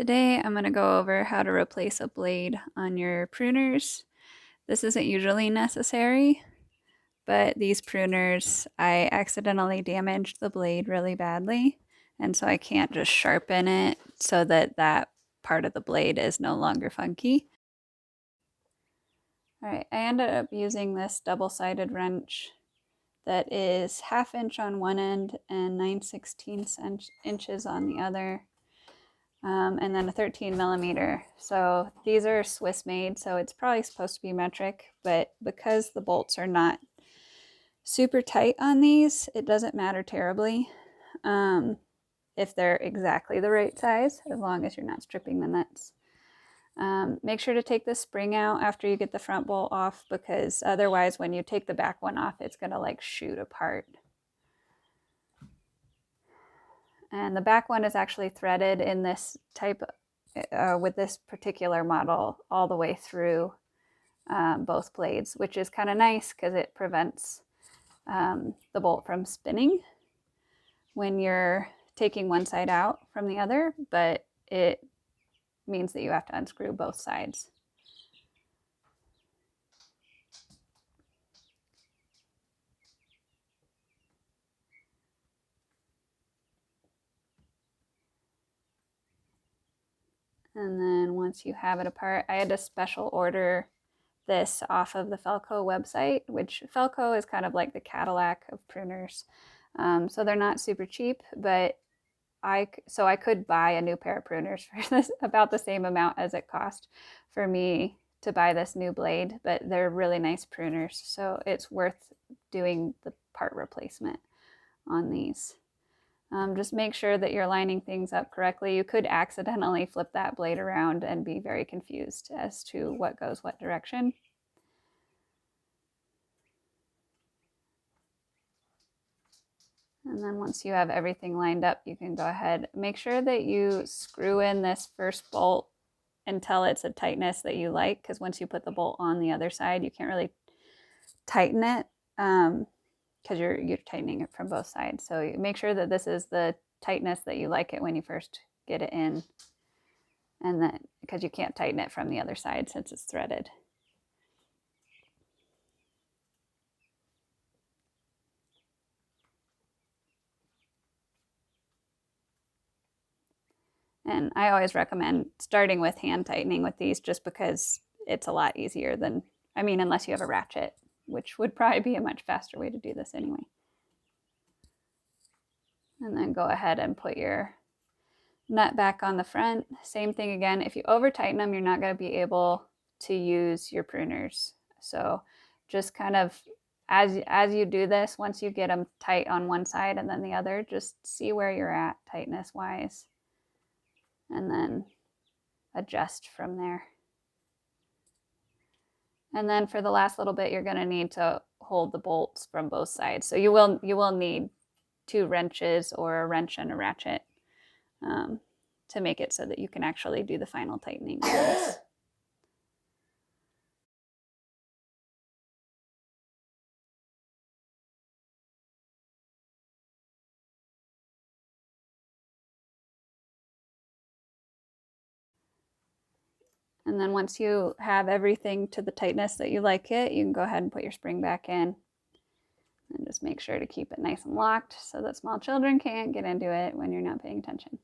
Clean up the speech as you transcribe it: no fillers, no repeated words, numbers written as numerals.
Today I'm going to go over how to replace a blade on your pruners. This isn't usually necessary, but these pruners, I accidentally damaged the blade really badly, and so I can't just sharpen it so that that part of the blade is no longer funky. Alright, I ended up using this double-sided wrench that is 1/2 inch on one end and 9/16 inches on the other. And then a 13 millimeter. So these are Swiss made, so it's probably supposed to be metric, but because the bolts are not super tight on these, it doesn't matter terribly if they're exactly the right size, as long as you're not stripping the nuts. Make sure to take the spring out after you get the front bolt off, because otherwise when you take the back one off, it's gonna like shoot apart. And the back one is actually threaded in this type with this particular model all the way through both blades, which is kind of nice because it prevents the bolt from spinning when you're taking one side out from the other, but it means that you have to unscrew both sides. And then once you have it apart, I had to special order this off of the Felco website, which Felco is kind of like the Cadillac of pruners. So they're not super cheap, but I could buy a new pair of pruners for this about the same amount as it cost for me to buy this new blade, but they're really nice pruners, so it's worth doing the part replacement on these. Just make sure that you're lining things up correctly. You could accidentally flip that blade around and be very confused as to what goes what direction. And then once you have everything lined up, you can go ahead. Make sure that you screw in this first bolt until it's a tightness that you like, because once you put the bolt on the other side, you can't really tighten it because you're tightening it from both sides. So make sure that this is the tightness that you like it when you first get it in, and then because you can't tighten it from the other side since it's threaded. And I always recommend starting with hand tightening with these, just because it's a lot easier than, I mean, unless you have a ratchet, which would probably be a much faster way to do this anyway. And then go ahead and put your nut back on the front. Same thing again. If you over tighten them, you're not going to be able to use your pruners. So just kind of as you do this, once you get them tight on one side and then the other, just see where you're at tightness wise, and then adjust from there. And then for the last little bit, you're going to need to hold the bolts from both sides. So you will need 2 wrenches or a wrench and a ratchet to make it so that you can actually do the final tightening. And then once you have everything to the tightness that you like it, you can go ahead and put your spring back in. And just make sure to keep it nice and locked so that small children can't get into it when you're not paying attention.